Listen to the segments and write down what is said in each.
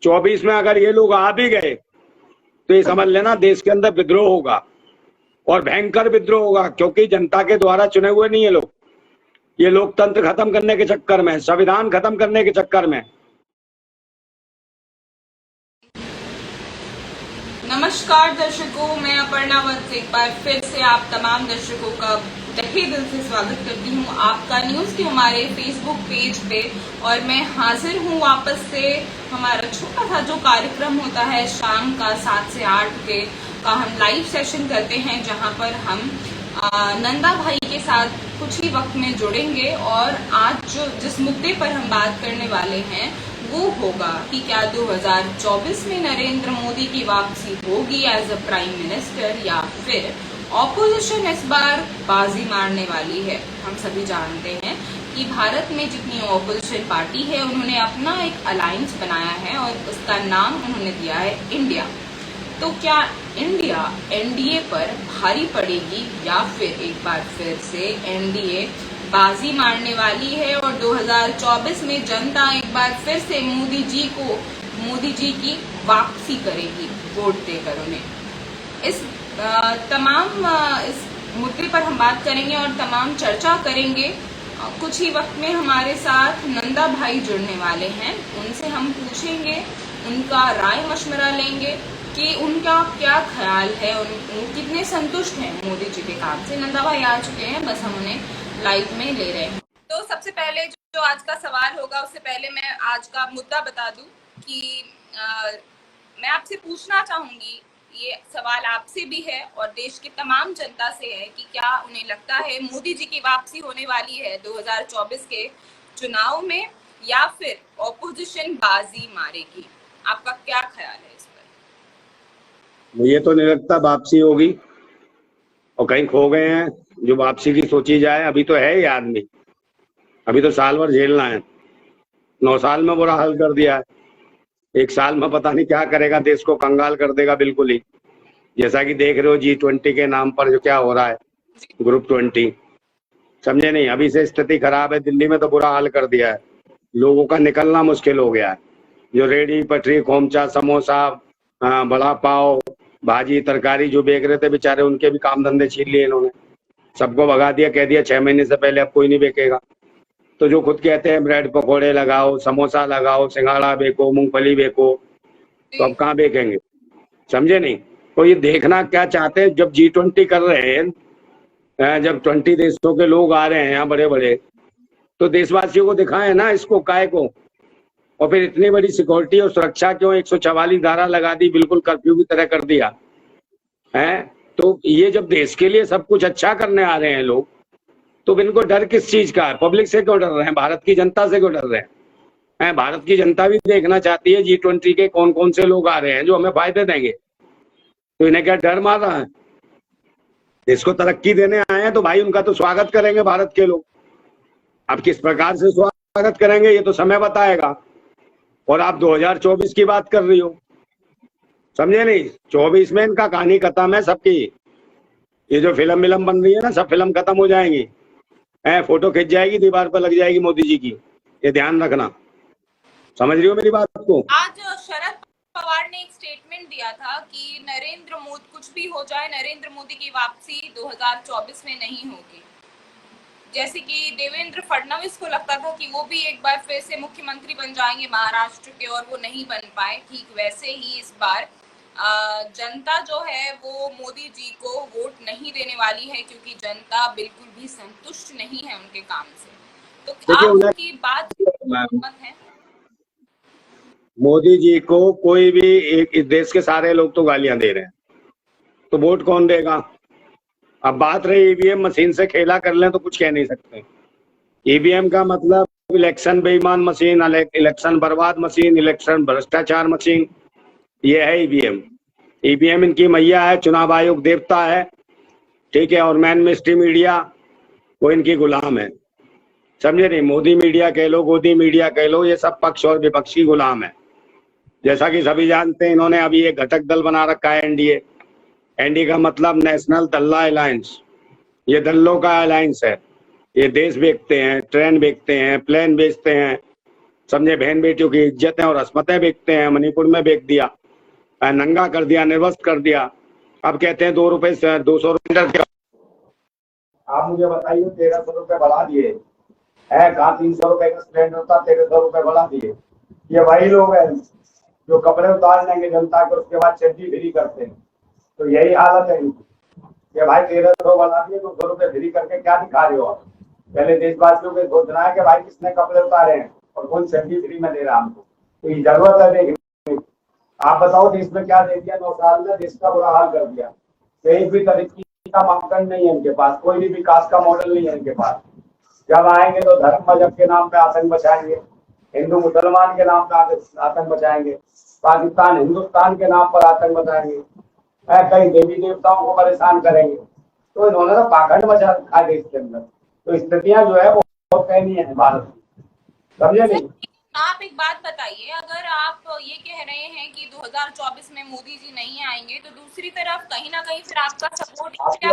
24 में अगर ये लोग आ भी गए तो ये समझ लेना देश के अंदर विद्रोह होगा, और भयंकर विद्रोह होगा, क्योंकि जनता के द्वारा चुने हुए नहीं है लोग। ये लोकतंत्र खत्म करने के चक्कर में, संविधान खत्म करने के चक्कर में। नमस्कार दर्शकों, मैं अपर्णा वत्स एक बार फिर से आप तमाम दर्शकों का तहे दिल से स्वागत करती हूँ आपका न्यूज के हमारे फेसबुक पेज पे। और मैं हाजिर हूँ वापस से। हमारा छोटा सा जो कार्यक्रम होता है शाम का 7 से 8 के का हम लाइव सेशन करते हैं, जहाँ पर हम नंदा भाई के साथ कुछ ही वक्त में जुड़ेंगे। और आज जो जिस मुद्दे पर हम बात करने वाले हैं वो होगा कि क्या 2024 में नरेंद्र मोदी की वापसी होगी एज अ प्राइम मिनिस्टर, या फिर ऑपोजिशन इस बार बाजी मारने वाली है। हम सभी जानते हैं कि भारत में जितनी ऑपोजिशन पार्टी है उन्होंने अपना एक अलायंस बनाया है और उसका नाम उन्होंने दिया है इंडिया। तो क्या इंडिया एनडीए पर भारी पड़ेगी, या फिर एक बार फिर से एनडीए बाजी मारने वाली है और 2024 में जनता एक बार फिर से मोदी जी की वापसी करेगी वोट देकर उन्हें। इस मुद्दे पर हम बात करेंगे और तमाम चर्चा करेंगे। कुछ ही वक्त में हमारे साथ नंदा भाई जुड़ने वाले हैं, उनसे हम पूछेंगे, उनका राय मशवरा लेंगे कि उनका क्या ख्याल है, वो कितने संतुष्ट हैं मोदी जी के काम से। नंदा भाई आ चुके हैं, बस हम उन्हें लाइव में ले रहे हैं। तो सबसे पहले जो आज का सवाल होगा, उससे पहले मैं आज का मुद्दा बता दूं कि मैं आपसे पूछना चाहूंगी, ये सवाल आपसे भी है और देश की तमाम जनता से है कि क्या उन्हें लगता है मोदी जी की वापसी होने वाली है 2024 के चुनाव में, या फिर ऑपोजिशन बाजी मारेगी? आपका क्या ख्याल है इस पर? मुझे तो नहीं लगता वापसी होगी, और कहीं खो गए हैं जो वापसी की सोची जाए। अभी तो है ही आदमी, अभी तो साल भर झेलना है। 9 साल में बुरा हाल कर दिया है, 1 साल में पता नहीं क्या करेगा, देश को कंगाल कर देगा बिल्कुल ही। जैसा कि देख रहे हो G20 के नाम पर जो क्या हो रहा है, ग्रुप 20, समझे नहीं? अभी से स्थिति खराब है। दिल्ली में तो बुरा हाल कर दिया है, लोगों का निकलना मुश्किल हो गया है। जो रेडी पटरी खोमचा समोसा बड़ा पाव भाजी तरकारी जो बेच रहे थे बेचारे, उनके भी काम धंधे छीन लिए इन्होंने, सबको भगा दिया, कह दिया 6 महीने से पहले अब कोई नहीं बेचेगा। तो जो खुद कहते हैं ब्रेड पकौड़े लगाओ, समोसा लगाओ, सिंघाड़ा बेचो, मूंगफली बेचो, तो अब कहाँ बेचेंगे? समझे नहीं? तो ये देखना क्या चाहते हैं, जब G20 कर रहे हैं, जब 20 देशों के लोग आ रहे हैं यहाँ बड़े बड़े, तो देशवासियों को दिखाएं ना इसको, काय को। और फिर इतनी बड़ी सिक्योरिटी और सुरक्षा क्यों? 144 धारा लगा दी, बिल्कुल कर्फ्यू की तरह कर दिया है। तो ये जब देश के लिए सब कुछ अच्छा करने आ रहे हैं लोग, तो इनको डर किस चीज का है? पब्लिक से क्यों डर रहे हैं? भारत की जनता से क्यों डर रहे हैं? भारत की जनता भी देखना चाहती है G20 के कौन कौन से लोग आ रहे हैं जो हमें फायदे देंगे। तो इन्हें क्या डर मार रहा है? इसको तरक्की देने आए हैं तो भाई उनका तो स्वागत करेंगे भारत के लोग। अब किस प्रकार से स्वागत करेंगे ये तो समय बताएगा। और आप 2024 की बात कर रही हो, समझे नहीं? 24 में इनका कहानी खत्म है सबकी। ये जो फिल्म बन रही है ना, सब फिल्म खत्म हो जाएंगी। फोटो खिंच जाएगी, दीवार पर लग जाएगी मोदी जी की, ये ध्यान रखना। समझ रही हो मेरी बात को? आज शरद पवार ने एक स्टेटमेंट दिया था कि नरेंद्र मोदी, कुछ भी हो जाए, नरेंद्र मोदी की वापसी 2024 में नहीं होगी। जैसे कि देवेंद्र फडणवीस को लगता था कि वो भी एक बार फिर से मुख्यमंत्री बन जाएंगे महाराष्ट्र के, और वो नहीं बन पाए। ठीक वैसे ही इस बार जनता जो है वो मोदी जी को वोट नहीं देने वाली है, क्योंकि जनता बिल्कुल भी संतुष्ट नहीं है उनके काम से। तो आपकी बात है? मोदी जी को कोई भी एक देश के सारे लोग तो गालियां दे रहे हैं, तो वोट कौन देगा? अब बात रही ईवीएम मशीन से खेला कर लें तो कुछ कह नहीं सकते। ईवीएम का मतलब इलेक्शन बेईमान मशीन, इलेक्शन बर्बाद मशीन, इलेक्शन भ्रष्टाचार मशीन, ये है ईवीएम। ईवीएम इनकी मैया है, चुनाव आयोग देवता है, ठीक है, और मैन मिस्ट्री मीडिया वो इनकी गुलाम है। समझे नहीं? मोदी मीडिया कह लो, गोदी मीडिया कह लो, ये सब पक्ष और विपक्षी गुलाम है। जैसा कि सभी जानते हैं, इन्होंने अभी एक घटक दल बना रखा है एनडीए। एनडीए का मतलब नेशनल दल्ला अलायंस, ये दल्लों का अलायंस है। ये देश बेचते हैं, ट्रेन बेचते हैं, प्लेन बेचते हैं, समझे, बहन बेटियों की इज्जतें और अस्मतें बेचते हैं। मणिपुर में बेच दिया, नंगा कर दिया, निर्वस्त्र कर दिया। अब कहते हैं 2 रुपए से 200 रुपए। आप मुझे बताइए, 1300 रुपए बढ़ा दिए है, कहा 300 रुपए का सिलेंडर था, 1300 रुपए बढ़ा दिए। ये वही लोग हैं जो कपड़े उतार लेंगे जनता के, उसके बाद चड्डी फ्री करते हैं। तो यही हालत है इनकी कि भाई 1300 बढ़ा दिए, 200 रुपए फ्री करके क्या दिखा रहे हो आप? पहले देशवासियों को सोचना है कि भाई किसने कपड़े उतारे हैं और कौन चड्डी फ्री में दे रहा है हमको। तो ये जरूरत है देखने। आप बताओ देश में क्या दे दिया 9 साल में, देश का बुरा हाल कर दिया। कहीं भी तरक्की का मापदंड नहीं है इनके पास, कोई भी विकास का मॉडल नहीं है इनके पास। जब आएंगे तो धर्म मजहब के नाम पे आतंक बचाएंगे, हिंदू मुसलमान के नाम पे आतंक बचाएंगे, पाकिस्तान हिंदुस्तान के नाम पर आतंक बचाएंगे, कई देवी देवताओं को परेशान करेंगे। तो इन्होंने तो पाखंड बचा रखा है देश के अंदर। तो स्थितियां जो है वो बहुत पैनी है भारत की, समझे नहीं? आप एक बात बताइए, अगर आप ये कह रहे हैं कि 2024 में मोदी जी नहीं आएंगे, तो दूसरी तरफ कहीं ना कहीं फिर आपका सपोर्ट आपकी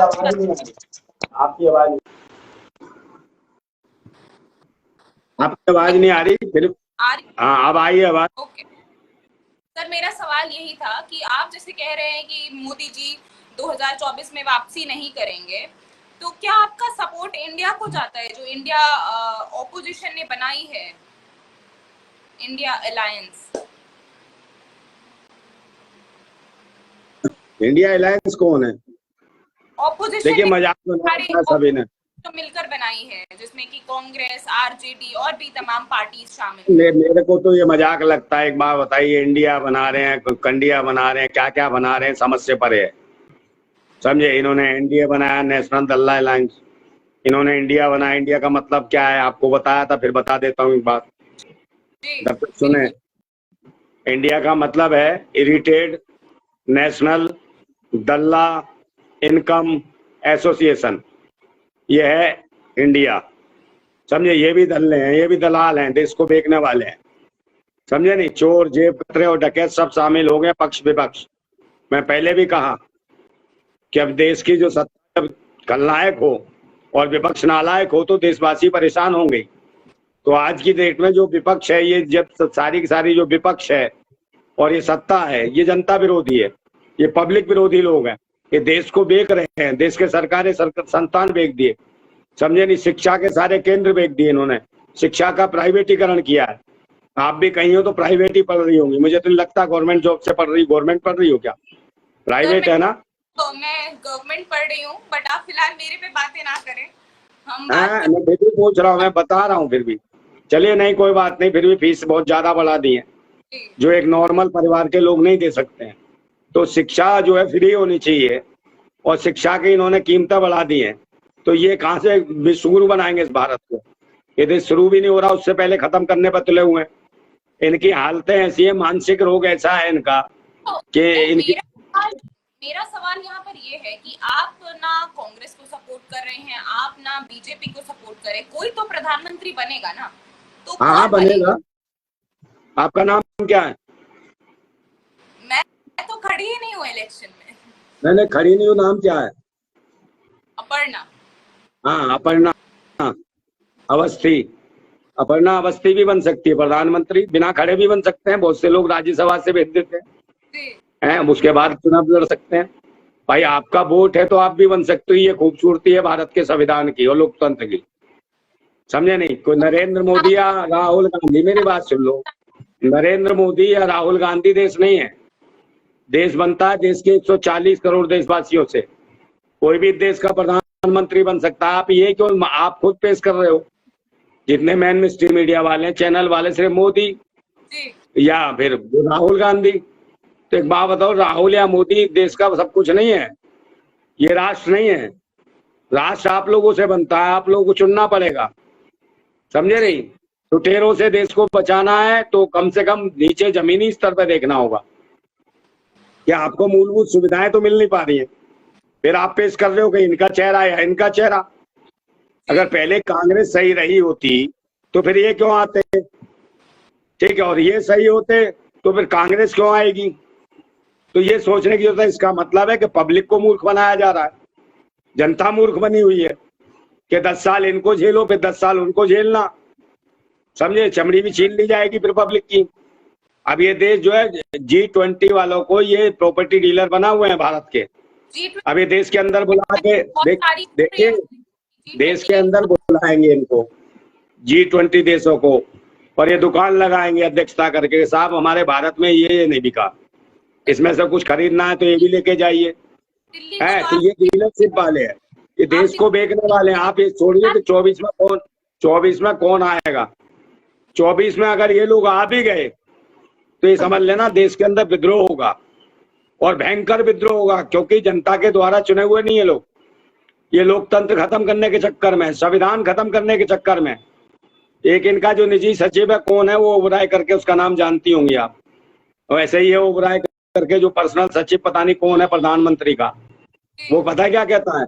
आवाज नहीं आ रही फिर? हाँ, अब आई आवाज। ओके सर, मेरा सवाल यही था कि आप जैसे कह रहे हैं कि मोदी जी 2024 में वापसी नहीं करेंगे, तो क्या आपका सपोर्ट इंडिया को जाता है, जो इंडिया ऑपोजिशन ने बनाई है, इंडिया अलायंस? इंडिया अलायंस कौन है? ऑपोजिशन देखिए, मजाक बनाया सभी ने, तो मिलकर बनाई है, जिसमें कि कांग्रेस, आरजेडी और भी तमाम पार्टी शामिल। मेरे को तो ये मजाक लगता है। एक बात बताइए, इंडिया बना रहे हैं, कंडिया बना रहे हैं, क्या क्या बना रहे हैं, समझ से परे है, समझे? इन्होंने एनडीए बनाया, नेशनल दल्ला अलायंस। इन्होंने इंडिया बनाया। इंडिया का मतलब क्या है आपको बताया था, फिर बता देता हूँ एक बात, जब तक सुने। इंडिया का मतलब है इरिटेड नेशनल दल्ला इनकम एसोसिएशन। ये है इंडिया, समझे? ये भी दल्ले हैं, ये भी दलाल हैं, देश को बेचने वाले हैं, समझे नहीं? चोर, जेब कतरे और डकैत सब शामिल हो गए, पक्ष विपक्ष। मैं पहले भी कहा कि अब देश की जो सत्ता जब खलनायक हो और विपक्ष नालायक हो तो देशवासी परेशान होंगे। तो आज की डेट में जो विपक्ष है, ये जब सारी की सारी जो विपक्ष है और ये सत्ता है, ये जनता विरोधी है, ये पब्लिक विरोधी लोग हैं। ये देश को बेच रहे हैं, देश के सरकारें संस्थान बेच दिए, समझे नहीं? शिक्षा के सारे केंद्र बेच दिए इन्होंने, शिक्षा का प्राइवेटीकरण किया है। आप भी कहीं हो तो प्राइवेट ही पढ़ रही होंगी, मुझे तो नहीं लगता गवर्नमेंट जॉब से पढ़ रही। गवर्नमेंट पढ़ रही हो क्या? प्राइवेट है ना? तो मैं गवर्नमेंट पढ़ रही हूँ, बट आप फिलहाल मेरे पे बातें ना करें। मैं फिर भी पूछ रहा हूँ, मैं बता रहा हूँ फिर भी। चलिए नहीं, कोई बात नहीं, फिर भी फीस बहुत ज्यादा बढ़ा दी है, जो एक नॉर्मल परिवार के लोग नहीं दे सकते हैं। तो शिक्षा जो है फ्री होनी चाहिए, और शिक्षा की इन्होंने कीमतें बढ़ा दी हैं। तो ये कहाँ से विश्वगुरु बनाएंगे इस भारत को? ये देश शुरू भी नहीं हो रहा, उससे पहले खत्म करने पर तुले हुए हैं। इनकी हालतें ऐसी है, मानसिक रोग ऐसा है इनका कि इनकी। मेरा सवाल यहाँ पर ये है कि आप ना कांग्रेस को सपोर्ट कर रहे हैं, आप ना बीजेपी को सपोर्ट कर रहे हैं, कोई तो प्रधानमंत्री बनेगा ना? तो हाँ बनेगा। आपका नाम क्या है? मैं तो खड़ी ही नहीं हूँ इलेक्शन में। मैंने खड़ी नहीं हूँ, नाम क्या है? अपर्णा। हाँ, अपर्णा अवस्थी। अपर्णा अवस्थी भी बन सकती है प्रधानमंत्री, बिना खड़े भी बन सकते हैं। बहुत से लोग राज्यसभा से भेज देते हैं, उसके बाद चुनाव लड़ सकते हैं। भाई आपका वोट है तो आप भी बन सकते हो। ये खूबसूरती है भारत के संविधान की और लोकतंत्र की, समझे नहीं? कोई नरेंद्र मोदी या राहुल गांधी, मेरी बात सुन लो, नरेंद्र मोदी या राहुल गांधी देश नहीं है। देश बनता है देश के 140 करोड़ देशवासियों से। कोई भी देश का प्रधानमंत्री बन सकता है। आप ये क्यों आप खुद पेश कर रहे हो? जितने मेन स्ट्रीम मीडिया वाले, चैनल वाले, सिर्फ मोदी या फिर राहुल गांधी। तो एक बात बताओ, राहुल या मोदी देश का सब कुछ नहीं है। ये राष्ट्र नहीं है। राष्ट्र आप लोगों से बनता है, आप लोगों को चुनना पड़ेगा, समझे नहीं? लुटेरों से देश को बचाना है तो कम से कम नीचे जमीनी स्तर पर देखना होगा कि आपको मूलभूत सुविधाएं तो मिल नहीं पा रही है। फिर आप पेश कर रहे हो कि इनका चेहरा या इनका चेहरा। अगर पहले कांग्रेस सही रही होती तो फिर ये क्यों आते? ठीक है, और ये सही होते तो फिर कांग्रेस क्यों आएगी? तो ये सोचने की जरूरत है। इसका मतलब है कि पब्लिक को मूर्ख बनाया जा रहा है, जनता मूर्ख बनी हुई है कि 10 साल इनको झेलो फिर 10 साल उनको झेलना, समझे, चमड़ी भी छीन ली जाएगी रिपब्लिक की। अब ये देश जो है G20 वालों को ये प्रॉपर्टी डीलर बना हुए हैं भारत के। अब ये देश के अंदर बुला के देखिए, देश के अंदर बुलाएंगे इनको G20 देशों को, और ये दुकान लगाएंगे अध्यक्षता करके, साहब हमारे भारत में ये नहीं बिका, इसमें से कुछ खरीदना है तो ये भी लेके जाइए। है तो ये डीलरशिप वाले हैं, ये देश को बेचने वाले हैं। आप ये छोड़िए कि 24 में कौन आएगा। 24 में अगर ये लोग आ भी गए तो ये समझ लेना देश के अंदर विद्रोह होगा, और भयंकर विद्रोह होगा, क्योंकि जनता के द्वारा चुने हुए नहीं है लोग। ये लोकतंत्र खत्म करने के चक्कर में, संविधान खत्म करने के चक्कर में, एक इनका जो निजी सचिव है कौन है, वो ओबराय करके, उसका नाम जानती होंगी आप। वैसे ही है ओबराय करके जो पर्सनल सचिव पता नहीं कौन है प्रधानमंत्री का, वो पता है क्या कहता है,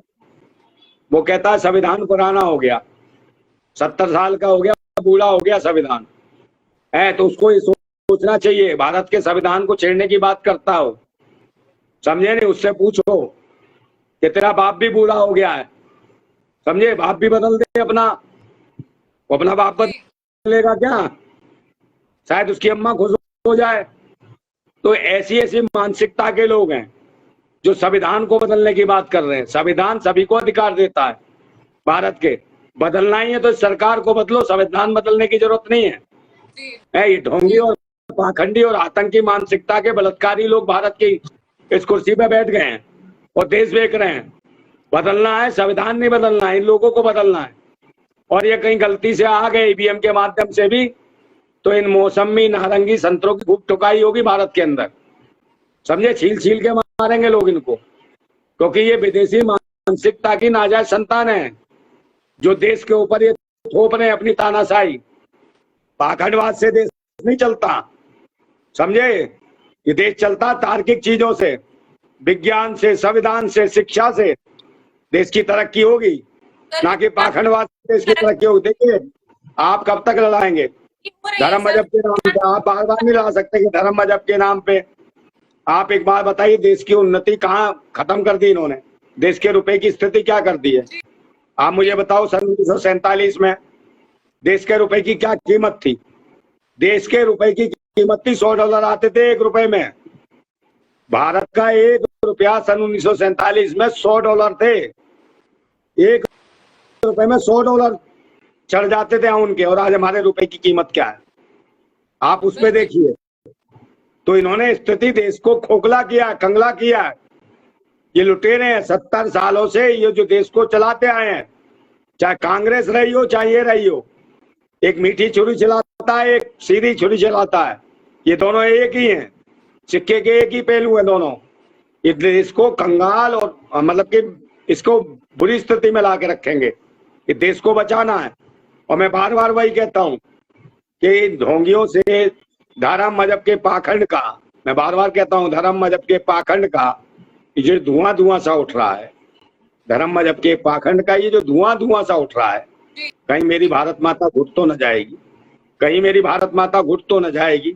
वो कहता है संविधान पुराना हो गया, 70 साल का हो गया, बूढ़ा हो गया संविधान है। तो उसको ये सोचना चाहिए, भारत के संविधान को छेड़ने की बात करता हो, समझे नहीं। उससे पूछो कि तेरा बाप भी बूढ़ा हो गया है, समझे, बाप भी बदल दे अपना, वो अपना बाप बदलेगा क्या, शायद उसकी अम्मा खुश हो जाए। तो ऐसी ऐसी मानसिकता के लोग हैं जो संविधान को बदलने की बात कर रहे हैं। संविधान सभी को अधिकार देता है भारत के, बदलना ही है तो सरकार को बदलो, संविधान बदलने की जरूरत नहीं है। ये ढोंगी और पाखंडी और आतंकी मानसिकता के बलात्कारी लोग भारत की इस कुर्सी पे बैठ गए हैं और देश बेच रहे हैं। बदलना है, संविधान नहीं बदलना है, इन लोगों को बदलना है। और ये कहीं गलती से आ गए ईवीएम के माध्यम से भी, तो इन मौसमी नारंगी संतरों की खूब ठुकाई होगी भारत के अंदर, समझे, छील छील के मारेंगे लोग इनको, क्योंकि ये विदेशी मानसिकता की नाजायज संतान है जो देश के ऊपर ये थोप रहे हैं अपनी तानाशाही। पाखंडवाद से देश नहीं चलता, समझे, ये देश चलता तार्किक चीजों से, विज्ञान से, संविधान से, शिक्षा से देश की तरक्की होगी, ना कि पाखंडवाद से देश की तरक्की होगी। देखिए आप कब तक लड़ाएंगे धर्म मजहब के नाम पे, आप बार बार नहीं लड़ा सकते कि धर्म मजहब के नाम पे। आप एक बार बताइए, देश की उन्नति कहाँ खत्म कर दी इन्होंने, देश के रुपए की स्थिति क्या कर दी है। आप मुझे बताओ, सन 1947 में देश के रुपए की क्या कीमत थी, देश के रुपए की कीमत थी $100 आते थे एक रुपए में। भारत का एक रुपया सन 1947 में $100 थे, एक रुपए में $100 चढ़ जाते थे उनके, और आज हमारे रुपए की कीमत क्या है आप उस पे देखिए। तो इन्होंने स्थिति देश को खोखला किया, कंगला किया। ये लुटेरे हैं, 70 सालों से ये जो देश को चलाते आए हैं, चाहे कांग्रेस रही हो चाहे ये रही हो, एक मीठी छुरी चलाता है, एक सीधी छुरी चलाता है, ये दोनों एक ही हैं, सिक्के के एक ही पहलू हैं दोनों। ये देश को कंगाल और मतलब कि इसको बुरी स्थिति में ला के रखेंगे, ये देश को बचाना है। और मैं बार बार वही कहता हूँ कि ढोंगियों से, धर्म मजहब के पाखंड का, मैं बार बार कहता हूँ धर्म मजहब के पाखंड का ये धुआं धुआं सा उठ रहा है, धर्म मजहब के पाखंड का ये जो धुआं धुआं सा उठ रहा है, कहीं मेरी भारत माता घुट तो न जाएगी, कहीं मेरी भारत माता घुट तो न जाएगी।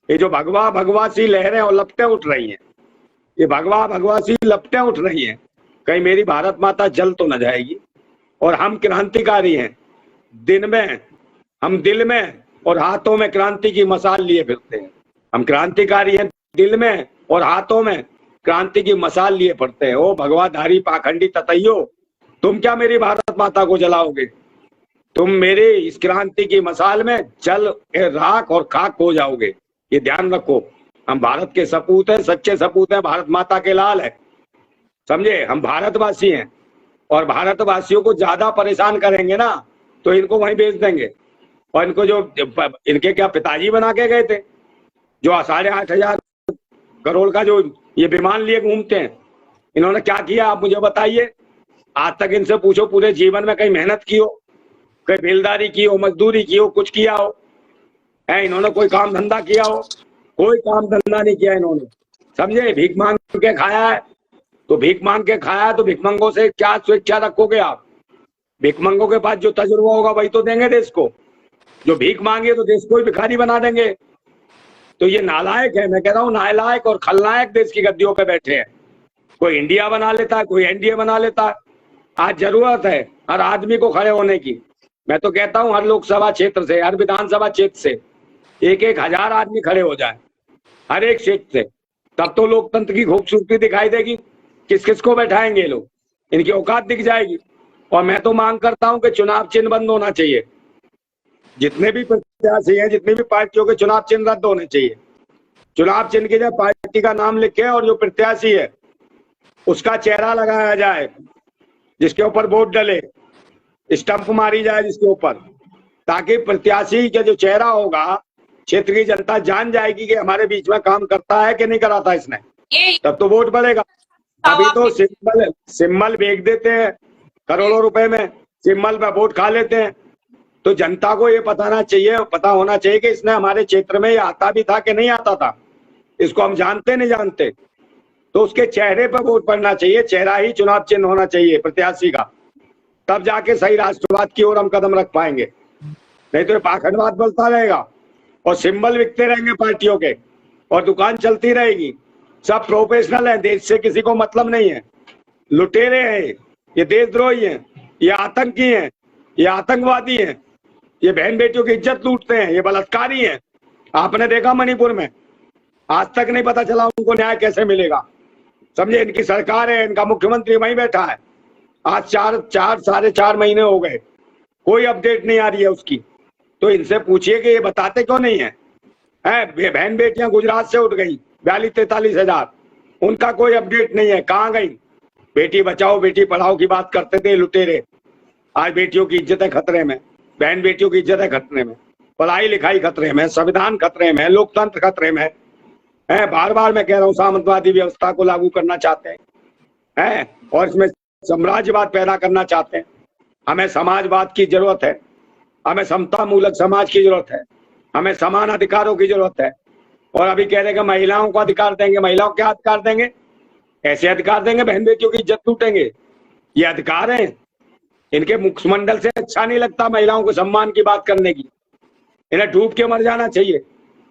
ये जो भगवा भगवा सी लहरें और लपटें उठ रही हैं, ये भगवा भगवा सी लपटें उठ रही हैं, कहीं मेरी भारत माता जल तो न जाएगी। और हम क्रांतिकारी हैं, दिन में हम दिल में और हाथों में क्रांति की मसाल लिए फिरते हैं। हम क्रांतिकारी हैं, दिल में और हाथों में क्रांति की मसाल लिए फिरते हैं। ओ भगवाधारी पाखंडी ततैयो, तुम क्या मेरी भारत माता को जलाओगे, तुम मेरे इस क्रांति की मसाल में जल राख और खाक हो जाओगे, ये ध्यान रखो। हम भारत के सपूत हैं, सच्चे सपूत हैं, भारत माता के लाल है, समझे, हम भारतवासी हैं। और भारतवासियों को ज्यादा परेशान करेंगे ना तो इनको वहीं भेज देंगे। और इनको जो इनके क्या पिताजी बना के गए थे, जो 8,500 करोड़ का जो ये विमान लिए घूमते हैं, इन्होंने क्या किया आप मुझे बताइए। आज तक इनसे पूछो पूरे जीवन में कहीं मेहनत की हो, कहीं बेलदारी की हो, मजदूरी की हो, कुछ किया हो है, इन्होंने कोई काम धंधा किया हो, कोई काम धंधा नहीं किया इन्होंने, समझे। भीख मांग के खाया है, तो भीख मांग के खाया तो भिखमंगों से क्या स्वेच्छा रखोगे आप। भिखमंगों के पास जो तजुर्बा होगा वही तो देंगे देश को, जो भीख मांगे तो देश को ही भिखारी बना देंगे। तो ये नालायक है, मैं कह रहा हूँ नालायक और खलनायक देश की गद्दियों पे बैठे हैं। कोई इंडिया बना लेता है, कोई एनडीए बना लेता है। आज जरूरत है हर आदमी को खड़े होने की, मैं तो कहता हूं हर लोकसभा क्षेत्र से, हर विधानसभा क्षेत्र से 1,000 आदमी खड़े हो जाए, हर एक क्षेत्र से, तब तो लोकतंत्र की खूबसूरती दिखाई देगी। किस किस को बैठाएंगे ये लोग, इनकी औकात दिख जाएगी। और मैं तो मांग करता हूं कि चुनाव चिन्ह बंद होना चाहिए। जितने भी प्रत्याशी हैं, जितनी भी पार्टियों के चुनाव चिन्ह रद्द होने चाहिए। चुनाव चिन्ह की जगह पार्टी का नाम लिखे और जो प्रत्याशी है उसका चेहरा लगाया जाए, जिसके ऊपर वोट डले, स्टंप मारी जाए जिसके ऊपर, ताकि प्रत्याशी का जो चेहरा होगा क्षेत्र की जनता जान जाएगी कि हमारे बीच में काम करता है कि नहीं कराता इसने, तब तो वोट बढ़ेगा। अभी तो सिंबल बेच देते हैं करोड़ों रुपए में, सिंबल में वोट खा लेते हैं। तो जनता को ये पता होना चाहिए कि इसने हमारे क्षेत्र में ये आता भी था कि नहीं आता था, इसको हम जानते नहीं जानते। तो उसके चेहरे पर वोट पड़ना चाहिए, चेहरा ही चुनाव चिन्ह होना चाहिए प्रत्याशी का, तब जाके सही राष्ट्रवाद की ओर हम कदम रख पाएंगे। नहीं तो ये पाखंडवाद बढ़ता रहेगा और सिंबल बिकते रहेंगे पार्टियों के और दुकान चलती रहेगी। सब प्रोफेशनल है, देश से किसी को मतलब नहीं है, लुटेरे हैं, ये देशद्रोही हैं, ये आतंकी हैं, ये आतंकवादी हैं, ये बहन बेटियों की इज्जत लूटते हैं, ये बलात्कारी हैं। आपने देखा मणिपुर में, आज तक नहीं पता चला उनको न्याय कैसे मिलेगा। समझे, इनकी सरकार है, इनका मुख्यमंत्री वहीं बैठा है, आज साढ़े 4 महीने हो गए, कोई अपडेट नहीं आ रही है उसकी। तो इनसे पूछिए कि ये बताते क्यों नहीं है? बहन बेटियां गुजरात से उठ गई 42-43 हजार, उनका कोई अपडेट नहीं है, कहाँ गई? बेटी बचाओ बेटी पढ़ाओ की बात करते थे लुटेरे, आज बेटियों की इज्जत है खतरे में, बहन बेटियों की इज्जत है खतरे में, पढ़ाई लिखाई खतरे में, संविधान खतरे में, लोकतंत्र खतरे में है। बार बार मैं कह रहा हूँ, सामंतवादी व्यवस्था को लागू करना चाहते हैं और इसमें साम्राज्यवाद पैदा करना चाहते हैं। हमें समाजवाद की जरूरत है, हमें समता मूलक समाज की जरूरत है, हमें समान अधिकारों की जरूरत है। और अभी कह रहे हैं कि महिलाओं को अधिकार देंगे, महिलाओं को क्या अधिकार देंगे? ऐसे अधिकार देंगे बहन बेटियों की इज्जत लूटेंगे, ये अधिकार है? इनके मुखमंडल से अच्छा नहीं लगता महिलाओं को सम्मान की बात करने की, इन्हें डूब के मर जाना चाहिए।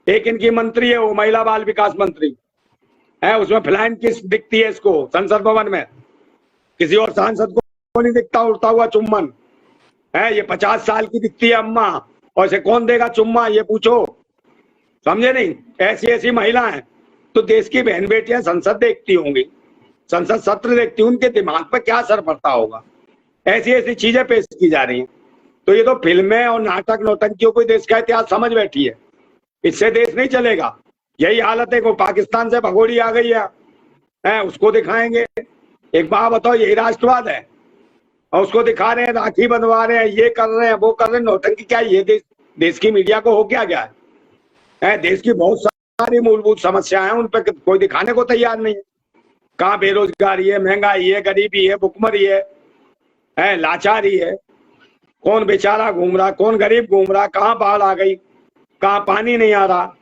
एक इनकी मंत्री है, वो महिला बाल विकास मंत्री है, उसमें फ्लाइंग किस दिखती है इसको संसद भवन में, किसी और सांसद को नहीं दिखता उड़ता हुआ चुम्बन है। ये 50 साल की दिखती है अम्मा, और इसे कौन देगा चुम्मा, ये पूछो। समझे नहीं? ऐसी ऐसी महिला है। तो देश की बहन बेटियां संसद देखती होंगी, संसद सत्र देखती, उनके दिमाग पर क्या असर पड़ता होगा? ऐसी ऐसी चीजें पेश की जा रही हैं। तो ये तो फिल्में और नाटक नौटंकियों को देश का इतिहास समझ बैठी है, इससे देश नहीं चलेगा। यही हालत है को पाकिस्तान से भगोड़ी आ गई है, उसको दिखाएंगे। एक बात बताओ, यही राष्ट्रवाद है? और उसको दिखा रहे हैं, राखी बंधवा रहे हैं, ये कर रहे हैं, वो कर रहे हैं, नौटंकी क्या? ये देश की मीडिया को हो क्या गया है? देश की बहुत सारी मूलभूत समस्याएं हैं, उन पर कोई दिखाने को तैयार नहीं है। कहाँ बेरोजगारी है, महंगाई है, गरीबी है, भुखमरी है, लाचारी है, कौन बेचारा घूम रहा, कौन गरीब घूम रहा, कहाँ बाढ़ आ गई, कहाँ पानी नहीं आ रहा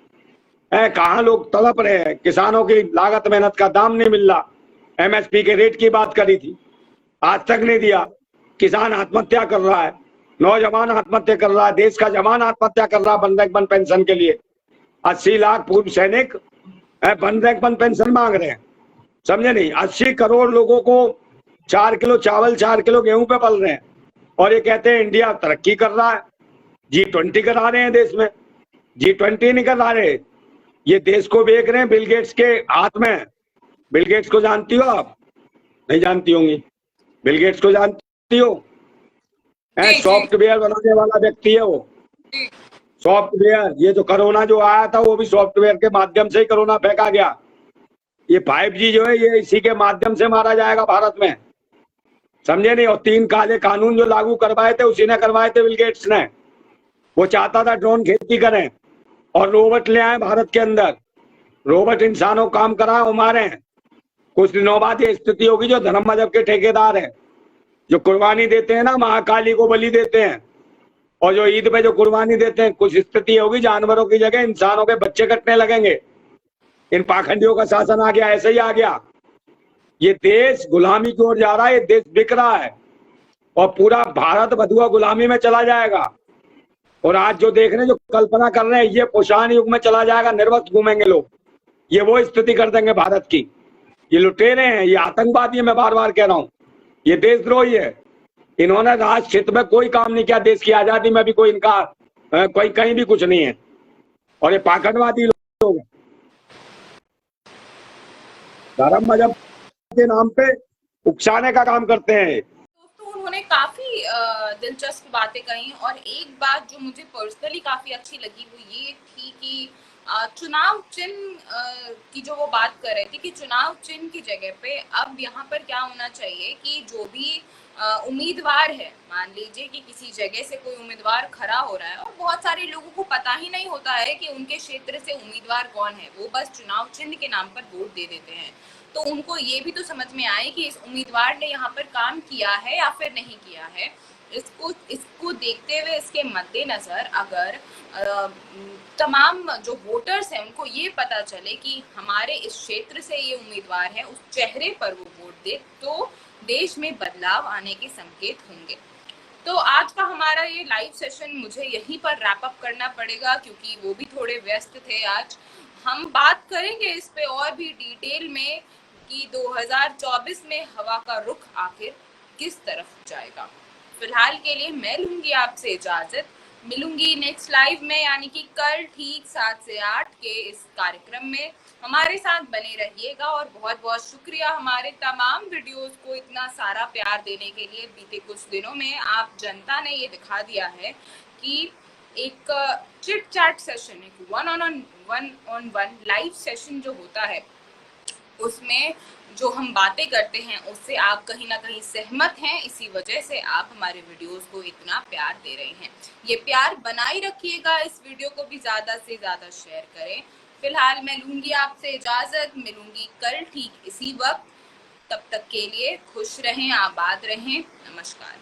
है, कहाँ लोग तड़प रहे हैं, किसानों की लागत मेहनत का दाम नहीं मिल रहा। एमएसपी के रेट की बात करी थी, आज तक नहीं दिया। किसान आत्महत्या कर रहा है, नौजवान आत्महत्या कर रहा है, देश का जवान आत्महत्या कर रहा है बंधक पेंशन के लिए। 80 लाख पूर्व सैनिक बंधक पेंशन मांग रहे हैं। समझे नहीं? 80 करोड़ लोगों को 4 किलो चावल 4 किलो गेहूं पे पल रहे हैं, और ये कहते हैं इंडिया तरक्की कर रहा है। G20 करा रहे हैं देश में, G20 नहीं करा रहे, ये देश को बेच रहे हैं बिल गेट्स के हाथ में। बिल गेट्स को जानती हो आप? नहीं जानती होंगी। बिल गेट्स को जानती हो? सॉफ्टवेयर बनाने वाला व्यक्ति है वो, सॉफ्टवेयर। ये जो कोरोना जो आया था वो भी सॉफ्टवेयर के माध्यम से ही कोरोना फेंका गया। ये 5G जो है ये इसी के माध्यम से मारा जाएगा भारत में, समझे नहीं? और 3 काले कानून जो लागू करवाए थे उसी ने करवाए थे बिल गेट्स ने। वो चाहता था ड्रोन खेती करें और रोबोट ले आए भारत के अंदर, रोबोट इंसानों काम कराए और मारे। कुछ दिनों बाद ये स्थिति होगी, जो धर्म मजहब के ठेकेदार हैं, जो कुर्बानी देते हैं ना, महाकाली को बलि देते हैं, और जो ईद पे जो कुर्बानी देते हैं, कुछ स्थिति होगी जानवरों की जगह इंसानों के बच्चे कटने लगेंगे। इन पाखंडियों का शासन आ गया, ऐसे ही आ गया। ये देश गुलामी की ओर जा रहा है, ये देश बिक रहा है और पूरा भारत बधुआ गुलामी में चला जाएगा। और आज जो देख रहे हैं, जो कल्पना कर रहे हैं, ये पोषाण युग में चला जाएगा, निर्वस्त्र घूमेंगे लोग, ये वो स्थिति कर देंगे भारत की। ये लुटेरे हैं, ये आतंकवादी है, मैं बार बार कह रहा हूं, ये देशद्रोही है, इन्होंने राज क्षेत्र में कोई काम नहीं किया, देश की आजादी में भी कोई इनका कोई कहीं भी कुछ नहीं है। और ये पाखंडवादी लोग धर्म मजहब के नाम पे उकसाने का काम करते हैं। दोस्तों, उन्होंने काफी दिलचस्प बातें कही और एक बात जो मुझे पर्सनली काफी अच्छी लगी वो ये थी कि चुनाव चिन्ह की जो वो बात कर रहे थे कि चुनाव चिन्ह की जगह पे अब यहाँ पर क्या होना चाहिए कि जो भी उम्मीदवार है, मान लीजिए कि किसी जगह से कोई उम्मीदवार खड़ा हो रहा है और बहुत सारे लोगों को पता ही नहीं होता है कि उनके क्षेत्र से उम्मीदवार कौन है, वो बस चुनाव चिन्ह के नाम पर वोट दे देते हैं। तो उनको ये भी तो समझ में आए कि इस उम्मीदवार ने यहाँ पर काम किया है या फिर नहीं किया है। इसको देखते हुए, इसके मद्देनजर अगर तमाम जो वोटर्स हैं उनको ये पता चले कि हमारे इस क्षेत्र से ये उम्मीदवार है, उस चेहरे पर वो वोट दे, तो देश में बदलाव आने के संकेत होंगे। तो आज का हमारा ये लाइव सेशन मुझे यहीं पर रैप अप करना पड़ेगा क्योंकि वो भी थोड़े व्यस्त थे आज। हम बात करेंगे इस पे और भी डिटेल में कि 2024 में हवा का रुख आखिर किस तरफ जाएगा। फिलहाल के लिए मैं लूंगी आपसे इजाजत, मिलूंगी नेक्स्ट लाइव में, यानी कि कल ठीक 7 से 8 के इस कार्यक्रम में। हमारे साथ बने रहिएगा और बहुत बहुत शुक्रिया हमारे तमाम वीडियोस को इतना सारा प्यार देने के लिए। बीते कुछ दिनों में आप जनता ने ये दिखा दिया है कि एक चिट चैट सेशन, एक one on one live session जो होता है उसमें जो हम बातें करते हैं उससे आप कहीं ना कहीं सहमत हैं। इसी वजह से आप हमारे वीडियोस को इतना प्यार दे रहे हैं। ये प्यार बनाए रखिएगा, इस वीडियो को भी ज्यादा से ज्यादा शेयर करें। फिलहाल मैं लूंगी आपसे इजाजत, मिलूंगी कल ठीक इसी वक्त। तब तक के लिए खुश रहें, आबाद रहें, नमस्कार।